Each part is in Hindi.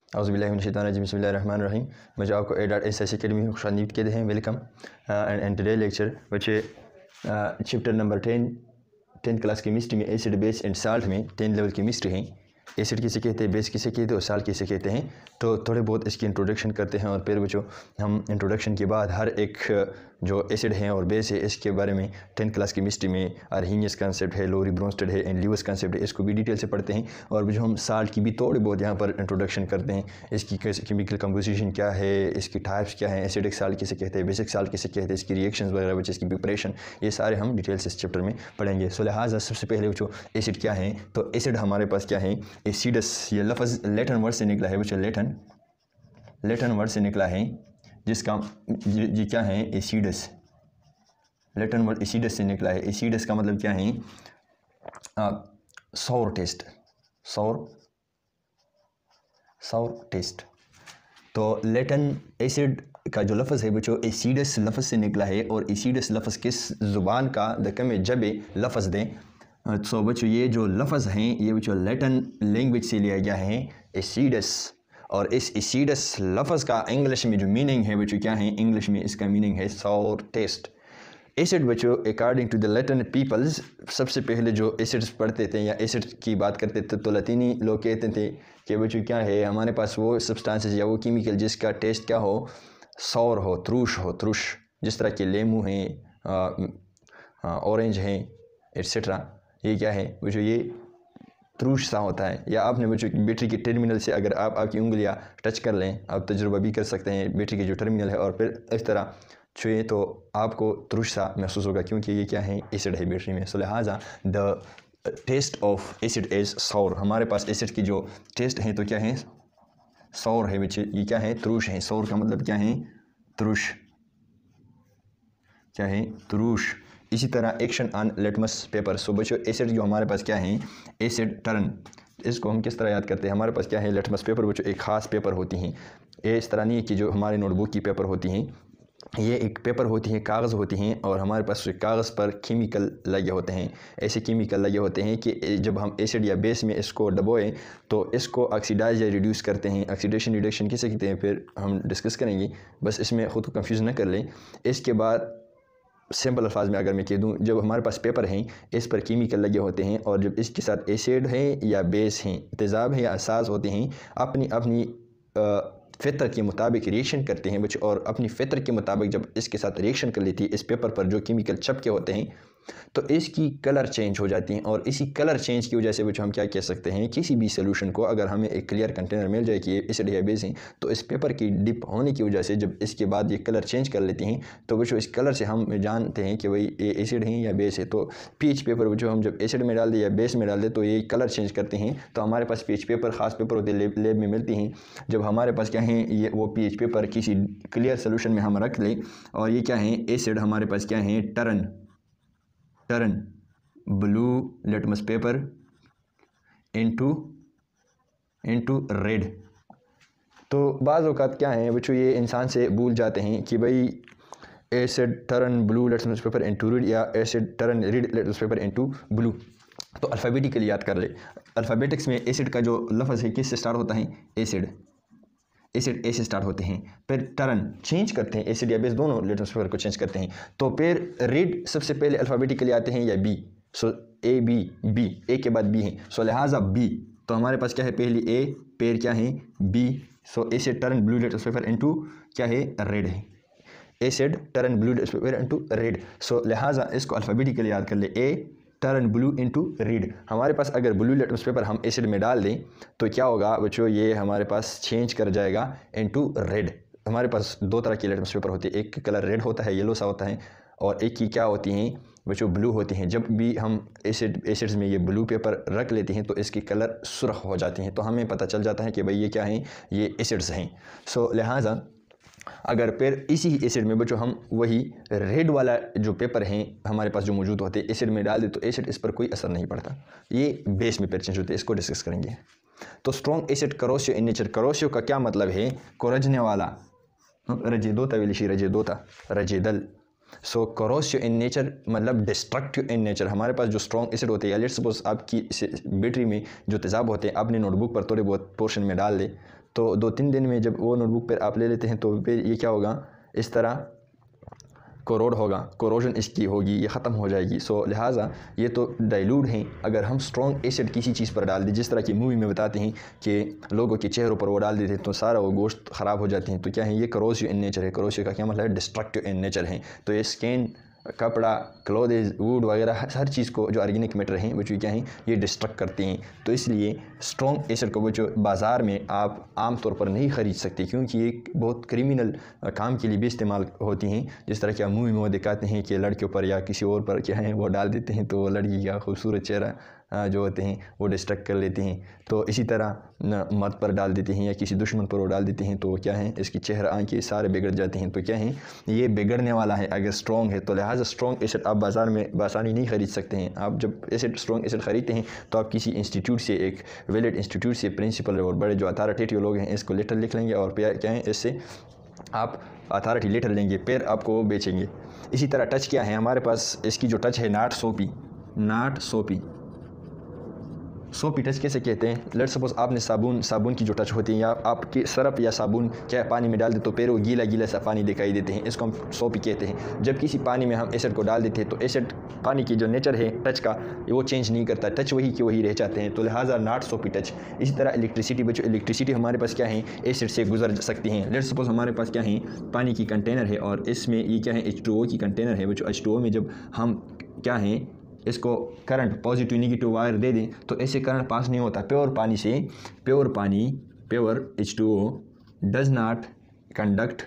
औज़ुबिल्लाहि बिस्मिल्लाहिर्रहमानिर्रहीम। मुझे आपको A.S Academy में खुशामदीद कहते हैं, welcome and today lecture which chapter number 10 class chemistry में एसिड बेस एंड साल्ट में 10 लेवल केमिस्ट्री हैं। एसिड किसे कहते हैं, बेस किसे कहते हैं और साल्ट किसे कहते हैं। तो थोड़े बहुत इसकी इंट्रोडक्शन करते हैं और फिर बच्चों हम इंट्रोडक्शन के बाद हर एक जो एसिड है और बेस है इसके बारे में 10 क्लास केमिस्ट्री में अर्हीनियस कंसेप्ट है, लोरी ब्रोंस्टेड है एंड ल्यूइस कंसेप्ट है, इसको भी डिटेल से पढ़ते हैं। और बच्चों हम साल्ट की भी थोड़ी बहुत यहाँ पर इंट्रोडक्शन करते हैं, इसकी केमिकल कंपोजिशन क्या है, इसकी टाइप्स क्या है, एसिडिक साल्ट किसे कहते हैं, बेसिक साल्ट किसे कहते हैं, इसकी रिएक्शंस वगैरह बच्चे इसकी प्रिपरेशन, ये सारे हम डिटेल से इस चैप्टर में पढ़ेंगे। सो लिहाजा सबसे पहले बच्चों एसिड क्या है, तो एसिड हमारे पास क्या है, एसिडस, ये लफ्ज़ लैटिन वर्ड से निकला है बच्चों, लैटिन वर्ड से निकला है जिसका ये क्या है, एसिडस, लैटिन वर्ड एसिडस से निकला है। एसिडस का मतलब क्या है, सॉर टेस्ट, सॉर टेस्ट। तो लैटिन एसिड का जो लफ्ज़ है बच्चों एसिडस लफ्ज़ से निकला है और एसिडस लफ्ज़ किस ज़ुबान का दकम जब लफ्ज़ दें। तो बच्चों ये जो लफ्ज़ हैं ये बच्चों लैटिन लैंग्वेज से लिया गया है एसिडस, और इस एसिडस लफ्ज़ का इंग्लिश में जो मीनिंग है बच्चों क्या है, इंग्लिश में इसका मीनिंग है सॉर टेस्ट। एसिड बच्चों according to the Latin peoples, सबसे पहले जो एसिड्स पढ़ते थे या एसिड की बात करते थे तो लतीनी लोग कहते थे कि बच्चों क्या है, हमारे पास वो सब्सटेंसेस या वो केमिकल जिसका टेस्ट क्या हो, सॉर हो, त्रुश, जिस तरह के लेमू हैं, ऑरेंज हैं एट्सेट्रा, ये क्या है बच्चों, ये त्रुश सा होता है। या आपने बच्चों बैटरी के टर्मिनल से अगर आप आपकी उंगलियां टच कर लें, आप तजुर्बा भी कर सकते हैं बैटरी के जो टर्मिनल है, और फिर इस तरह छुए तो आपको त्रुश सा महसूस होगा क्योंकि ये क्या है, एसिड है बैटरी में। सो लिहाजा the taste of acid is sour, हमारे पास एसिड की जो टेस्ट है तो क्या है, सॉर है बच्चे, ये क्या है, त्रुश है। सॉर का मतलब क्या है, त्रुश, क्या है, त्रुश। इसी तरह एक्शन ऑन लिटमस पेपर। सो बच्चों एसिड जो हमारे पास क्या है, एसिड टर्न, इसको हम किस तरह याद करते हैं, हमारे पास क्या है, लिटमस पेपर बच्चों एक ख़ास पेपर होती हैं। ये इस तरह नहीं है कि जो हमारे नोटबुक की पेपर होती हैं, ये एक पेपर होती है, कागज़ होती हैं, और हमारे पास कागज़ पर केमिकल लगे होते हैं। ऐसे केमिकल लगे होते हैं कि जब हम एसिड या बेस में इसको डबोएं तो इसको ऑक्सीडाइज या रिड्यूस करते हैं। ऑक्सीडेशन रिडक्शन किसे कहते हैं फिर हम डिस्कस करेंगे, बस इसमें ख़ुद को कंफ्यूज न कर लें। इसके बाद सिंपल अल्फाज में अगर मैं कह दूं, जब हमारे पास पेपर हैं इस पर केमिकल लगे होते हैं और जब इसके साथ एसिड है या बेस हैं, तेज़ाब है या असास होते हैं, अपनी अपनी फितर के मुताबिक रिएक्शन करते हैं बच्चे, और अपनी फितर के मुताबिक जब इसके साथ रिएक्शन कर लेती है इस पेपर पर जो केमिकल छपके होते हैं तो इसकी कलर चेंज हो जाती हैं। और इसी कलर चेंज की वजह से बच्चों हम क्या कह सकते हैं, किसी भी सोल्यूशन को अगर हमें एक क्लियर कंटेनर मिल जाए कि ये एसिड या बेस हैं, तो इस पेपर की डिप होने की वजह से जब इसके बाद ये कलर चेंज कर लेती हैं तो बच्चों इस कलर से हम जानते हैं कि भाई ये एसिड हैं या बेस है। तो पीच पेपर बच्चों हम जब एसिड में डाल दें या बेस में डाल दें तो ये कलर चेंज करते हैं। तो हमारे पास पीच पेपर ख़ास पेपर होते हैं, लेब में मिलती हैं। जब हमारे पास क्या है, ये वो पीच पेपर किसी क्लियर सोल्यूशन में हम रख लें और ये क्या है, एसिड हमारे पास क्या है, turn blue litmus paper into red. तो बाज़ औक़ात क्या है बच्चों, ये इंसान से भूल जाते हैं कि भाई acid turn blue litmus paper into red या acid turn red litmus paper into blue. तो अल्फ़ाबेटिकली याद कर ले। अल्फ़ाबेटिक्स में एसिड का जो लफ्ज़ है किससे स्टार्ट होता है, एसिड ए से स्टार्ट होते हैं, फिर टर्न चेंज करते हैं, एसिड या बेस दोनों लिटमस पेपर को चेंज करते हैं, तो फिर रेड सबसे पहले अल्फ़ाबेटिकली आते हैं या बी। सो ए बी, ए के बाद बी है, सो लिहाजा बी। तो हमारे पास क्या है, पहली ए, फिर क्या है, B. So acid turn blue litmus paper into क्या है, रेड है, acid turn blue litmus paper into red. So लिहाजा इसको अल्फ़ाबेटिकली याद कर ले, A turn blue into red. हमारे पास अगर ब्लू लिटमस पेपर हम एसिड में डाल दें तो क्या होगा बच्चों, ये हमारे पास चेंज कर जाएगा इनटू रेड। हमारे पास दो तरह की लिटमस पेपर होती है, एक का कलर रेड होता है, येलो सा होता है, और एक की क्या होती हैं बच्चों, ब्लू होती हैं। जब भी हम एसिड्स में ये ब्लू पेपर रख लेते हैं तो इसकी कलर सुर्ख हो जाती हैं, तो हमें पता चल जाता है कि भाई ये क्या हैं, ये एसिड्स हैं। सो लिहाजा अगर फिर इसी एसिड में बच्चों हम वही रेड वाला जो पेपर हैं हमारे पास जो मौजूद होते हैं एसिड में डाल दे तो एसिड इस पर कोई असर नहीं पड़ता, ये बेस में फिर चेंज होते हैं, इसको डिस्कस करेंगे। तो strong acid corrosive in nature, corrosive का क्या मतलब है, कोरजने वाला, रजेदोता विलिशी रजेदल। सो करोसिव इन नेचर मतलब डिस्ट्रक्टिव इन नेचर। हमारे पास जो स्ट्रॉन्ग एसिड होते हैं, लेट्स सपोज आपकी बैटरी में जो तेज़ाब होते हैं आपने नोटबुक पर थोड़े बहुत पोर्शन में डाल दे तो 2-3 दिन में जब वो नोटबुक पर आप ले लेते हैं तो फिर ये क्या होगा, इस तरह कोरोड होगा, कोरोजन इसकी होगी, ये ख़त्म हो जाएगी। सो लिहाजा ये तो डाइल्यूट हैं। अगर हम स्ट्रॉन्ग एसिड किसी चीज़ पर डाल दें, जिस तरह की मूवी में बताते हैं कि लोगों के चेहरों पर वो डाल देते हैं तो सारा वो गोश्त ख़राब हो जाते हैं, तो क्या है, ये करोसिव इन नेचर है। करोसिव का क्या मतलब है, डिस्ट्रक्टिव इन नेचर है। तो ये स्किन, कपड़ा, क्लोथेज, वुड वगैरह हर चीज़ को जो ऑर्गेनिक मैटर हैं वो क्या हैं, ये डिस्ट्रक्ट करते हैं। तो इसलिए स्ट्रॉन्ग एसिड को वो जो बाज़ार में आप आम तौर पर नहीं ख़रीद सकते, क्योंकि ये बहुत क्रिमिनल काम के लिए भी इस्तेमाल होती हैं। जिस तरह के मूवी में वो दिखाते हैं कि लड़कियों पर या किसी और पर क्या है वो डाल देते हैं तो लड़की का खूबसूरत चेहरा जो होते हैं वो डिस्ट्रक्ट कर लेते हैं। तो इसी तरह मर्द पर डाल देते हैं या किसी दुश्मन पर वो डाल देते हैं तो क्या है, इसकी चेहरा आंखें सारे बिगड़ जाते हैं। तो क्या है, ये बिगड़ने वाला है अगर स्ट्रॉन्ग है। तो लिहाजा स्ट्रॉन्ग एसिड आप बाज़ार में बासानी नहीं ख़रीद सकते हैं। आप जब स्ट्रॉन्ग एसिड ख़रीदते हैं तो आप किसी इंस्टीट्यूट से, एक वैलिड इंस्टीट्यूट से प्रिंसिपल और बड़े जो अथॉरिटेटिव लोग हैं इसको लेटर लिख लेंगे और क्या है, इससे आप अथॉरिटी लेटर लेंगे, फिर आपको वो बेचेंगे। इसी तरह टच क्या है, हमारे पास इसकी जो टच है नाट सोपी टच कैसे कहते हैं। लेट्स सपोज आपने साबुन की जो टच होती है, या आपके सरफ या साबुन क्या पानी में डाल दे तो फिर वो गीला सा पानी दिखाई देते हैं, इसको हम सोपी कहते हैं। जब किसी पानी में हम एसिड को डाल देते हैं तो एसिड पानी की जो नेचर है टच का वो चेंज नहीं करता, टच वही की वही रह जाते हैं। तो लिहाजा नॉट सोपी टच। इसी तरह इलेक्ट्रिसिटी, बच्चों इलेक्ट्रिसिटी हमारे पास क्या है, एसिड से गुजर सकती हैं। लेट्स सपोज हमारे पास क्या है, पानी की कंटेनर है और इसमें ये क्या है, H2O की कंटेनर है। बच्चों H2O में जब हम क्या है, इसको करंट पॉजिटिव नेगेटिव वायर दे दें तो ऐसे करंट पास नहीं होता प्योर पानी से। Pure H2O does not conduct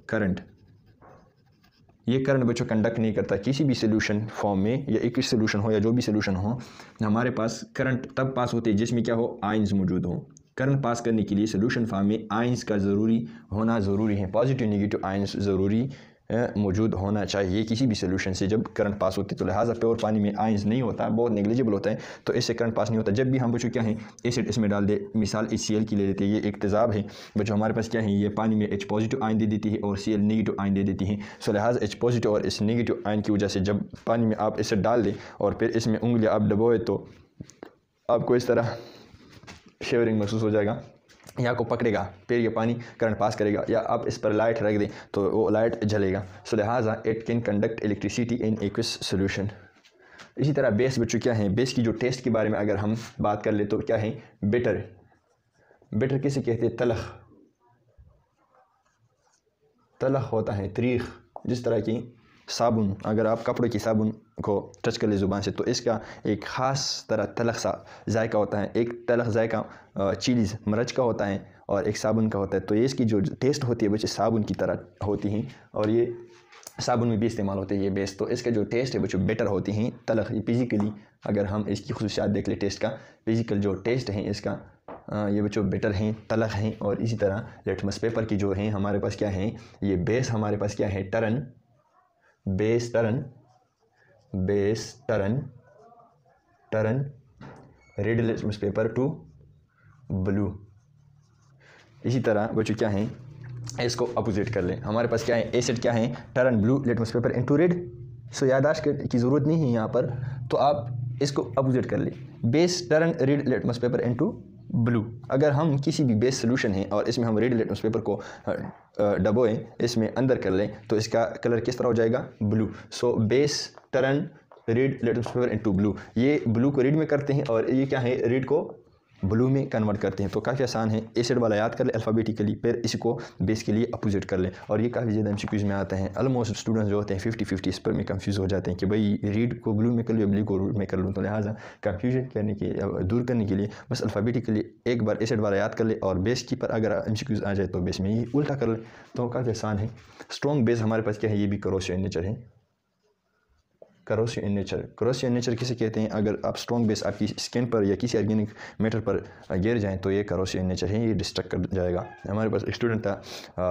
current. ये करंट बच्चों कंडक्ट नहीं करता किसी भी सोल्यूशन फॉर्म में, या एक सोल्यूशन हो या जो भी सोल्यूशन हो, हमारे पास करंट तब पास होते हैं जिसमें क्या हो, आयंस मौजूद हो। करंट पास करने के लिए सोल्यूशन फॉर्म में आयंस का होना ज़रूरी है, पॉजिटिव नेगेटिव आयंस ज़रूरी मौजूद होना चाहिए किसी भी सोल्यूशन से जब करंट पास होती है। तो लिहाजा प्योर पानी में आयंस नहीं होता, बहुत नेग्लिजिबल होता है, तो इससे करंट पास नहीं होता। जब भी हम बच्चों क्या है एसिड इसमें डाल दे, मिसाल HCl की ले लेते हैं, ये एक तेज़ाब है बच्चों, हमारे पास क्या है, ये पानी में H पॉजिटिव आयन दे देती है और Cl नेगेटिव आयन दे देती है। सो लिहाजा H पॉजिटिव और इस नेगेटिव आयन की वजह से जब पानी में आप एसिड डाल दें और फिर इसमें उंगलियाँ आप दबोए तो आपको इस तरह शेवरिंग महसूस हो जाएगा, या को पकड़ेगा, फिर ये पानी करंट पास करेगा, या आप इस पर लाइट रख दें तो वो लाइट जलेगा। सो लिहाजा it can conduct electricity in aqueous solution. इसी तरह बेस बच्चों क्या है, बेस की जो टेस्ट के बारे में अगर हम बात कर ले तो क्या है, बिटर किसे कहते हैं, तलख होता है, तरीख। जिस तरह की साबुन, अगर आप कपड़े की साबुन को टच कर ले ज़ुबान से तो इसका एक ख़ास तरह तलख सा जायका होता है। एक तलख जायका चिलीज़ मिर्च का होता है और एक साबुन का होता है। तो ये इसकी जो टेस्ट होती है बच्चे साबुन की तरह होती हैं और ये साबुन में भी इस्तेमाल होते हैं ये बेस। तो इसका जो टेस्ट है बच्चों बेटर होती हैं तलख। ये फिज़िकली अगर हम इसकी खुसूसियात देख ले टेस्ट का, फिज़िकल जो टेस्ट है इसका ये बच्चों बेटर हैं, तलख हैं। और इसी तरह लिटमस पेपर की जो हैं हमारे पास क्या है, ये बेस हमारे पास क्या है, turn red litmus paper two blue. इसी तरह बच्चों क्या है, इसको अपोजिट कर लें, हमारे पास क्या है, एसिड क्या है, turn blue litmus paper into red. So यादाश्त की ज़रूरत नहीं है यहाँ पर, तो आप इसको अपोजिट कर लें, base turn red litmus paper into blue. अगर हम किसी भी बेस सोल्यूशन है और इसमें हम रेड लिटमस पेपर को डबोएं, इसमें अंदर कर लें तो इसका कलर किस तरह हो जाएगा, blue. So base turn red litmus paper into blue. ये ब्लू को रेड में करते हैं और ये क्या है, रेड को ब्लू में कन्वर्ट करते हैं। तो काफ़ी आसान है, एसिड वाला याद कर ले अल्फ़ाबेटिकली, फिर इसको बेस के लिए अपोजिट कर लें। और ये काफ़ी ज़्यादा MCQs में आता है। ऑलमोस्ट स्टूडेंट्स जो होते हैं 50-50 इस पर में कंफ्यूज हो जाते हैं कि भाई रेड को ब्लू में कर लूँ या ब्लू को रेड में कर लूँ। तो लिहाजा कंफ्यूजन करने के दूर करने के लिए बस अल्फ़ाबेटिकली एक बार एसिड वाला याद कर ले और बेस की पर अगर MCQs आ जाए तो बेस में ये उल्टा कर ले, तो काफ़ी आसान है। स्ट्रॉन्ग बेस हमारे पास क्या है, ये भी करोसिव इन नेचर है। करोसिव इन नेचर किसे कहते हैं, अगर आप स्ट्रॉन्ग बेस आपकी स्किन पर या किसी ऑर्गेनिक मैटर पर गिर जाएं तो ये करोसिव इन नेचर है, ये डिस्ट्रक्ट कर जाएगा। हमारे पास एक स्टूडेंट था,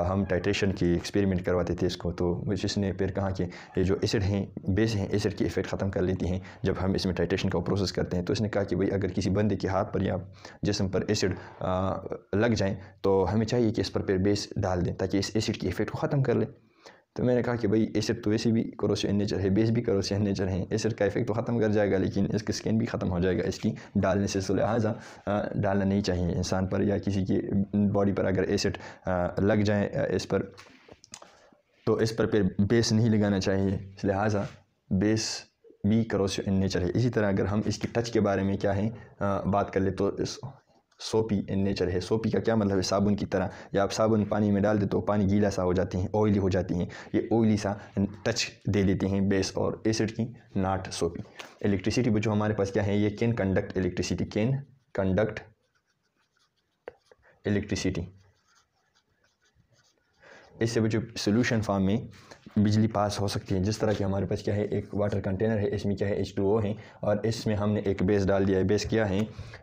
हम टाइट्रेशन की एक्सपेरिमेंट करवाते थे इसको, तो जिसने फिर कहा कि ये जो एसिड हैं, बेस हैं, एसिड की इफेक्ट ख़त्म कर लेती हैं जब हम इसमें टाइट्रेशन का प्रोसेस करते हैं। तो इसने कहा कि भाई अगर किसी बंदे के हाथ पर या जिस्म पर एसिड लग जाएँ तो हमें चाहिए कि इस पर फिर बेस डाल दें ताकि इस एसिड की इफेक्ट को ख़त्म कर ले। तो मैंने कहा कि भाई एसिड तो वैसे भी करोसिव इन नेचर है, बेस भी करोसिव इन नेचर है, एसिड का इफेक्ट तो ख़त्म कर जाएगा लेकिन इसकी स्किन भी ख़त्म हो जाएगा इसकी डालने से, तो लिहाजा डालना नहीं चाहिए इंसान पर या किसी की बॉडी पर। अगर एसिड लग जाए इस पर तो इस पर फिर बेस नहीं लगाना चाहिए, लिहाजा बेस भी करोसिव इन नेचर है। इसी तरह अगर हम इसकी टच के बारे में क्या है बात कर ले तो सोपी इन नेचर है। सोपी का क्या मतलब है? साबुन की तरह, या आप साबुन पानी में डाल दे तो पानी गीला सा हो जाती हैं, ऑयली हो जाती हैं, ये ऑयली सा टच दे देते हैं बेस और एसिड की, नॉट सोपी। इलेक्ट्रिसिटी जो हमारे पास क्या है, ये can conduct electricity, can conduct electricity. इससे जो सोल्यूशन फॉर्म में बिजली पास हो सकती है। जिस तरह की हमारे पास क्या है, एक वाटर कंटेनर है, इसमें क्या है H2O है और इसमें हमने एक बेस डाल दिया है। बेस क्या है?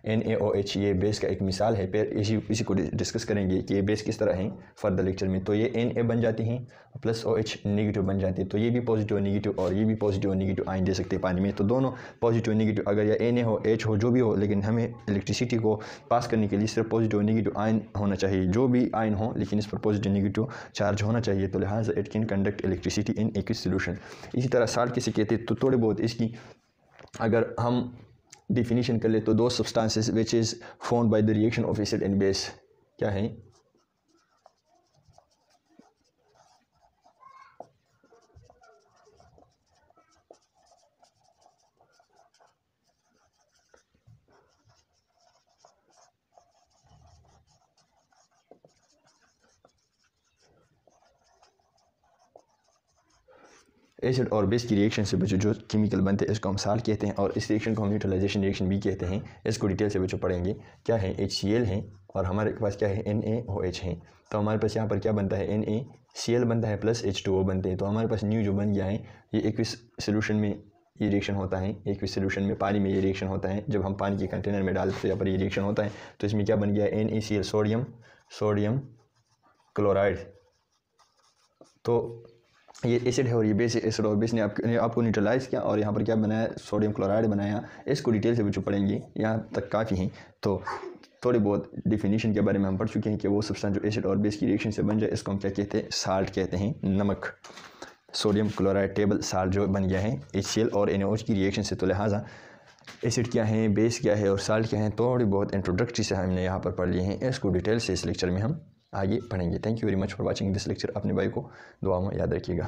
NaOH। ये बेस का एक मिसाल है। फिर इसी को डिस्कस करेंगे कि ये बेस किस तरह है फर्दर लेक्चर में। तो ये Na बन जाती हैं प्लस OH नेगेटिव बन जाती है, तो ये भी पॉजिटिव नेगेटिव और ये भी पॉजिटिव नेगेटिव आयन दे सकते हैं पानी में। तो दोनों पॉजिटिव नेगेटिव, अगर या Na हो H हो जो भी हो, लेकिन हमें इलेक्ट्रिसिटी को पास करने के लिए सिर्फ पॉजिटिव नेगेटिव आयन होना चाहिए। जो भी आयन हो लेकिन इस पर पॉजिटिव नेगेटिव चार्ज होना चाहिए, तो लिहाजा it can conduct electricity in aqueous solution. इसी तरह साल्ट किसे कहते हैं? तो थोड़े बहुत इसकी अगर हम डिफिनीशन कर ले तो दो substances which is formed by the reaction of acid and base क्या है? एसिड और बेस की रिएक्शन से बच्चों जो केमिकल बनते हैं इसको हम साल्ट कहते हैं, और इस रिएक्शन को हम न्यूट्रलाइजेशन रिएक्शन भी कहते हैं। इसको डिटेल से बच्चों पढ़ेंगे। क्या है? HCl है और हमारे पास क्या है? NaOH है। तो हमारे पास यहाँ पर क्या बनता है? NaCl बनता है प्लस H2O बनते हैं। तो हमारे पास न्यू जो बन गया है, ये एक्विस सोल्यूशन में ये रिएक्शन होता है। एक्विस सोल्यूशन में पानी में ये रिएक्शन होता है। जब हम पानी के कंटेनर में डालते हैं यहाँ पर ये रिएक्शन होता है। तो इसमें क्या बन गया है? NaCl, sodium chloride. तो ये एसिड है और ये बेस है। एसिड और बेस ने आपको न्यूट्रलाइज किया और यहाँ पर क्या बनाया? सोडियम क्लोराइड बनाया। इसको डिटेल से बच्चों पढ़ेंगे, यहाँ तक काफ़ी हैं। तो थोड़ी बहुत डिफिनीशन के बारे में हम पढ़ चुके हैं कि वो सब्सटेंस जो एसिड और बेस की रिएक्शन से बन जाए इसको हम क्या कहते हैं? साल्ट कहते हैं, नमक। सोडियम क्लोराइड टेबल साल्ट जो बन गया है HCl और NaOH की रिएक्शन से। तो लिहाजा एसिड क्या है, बेस क्या है और साल्ट क्या है, थोड़ी बहुत इंट्रोडक्टरी से हमने यहाँ पर पढ़ लिए हैं। इसको डिटेल से इस लेक्चर में हम आगे पढ़ेंगे। Thank you very much for watching this lecture. अपने भाई को दुआ में याद रखिएगा।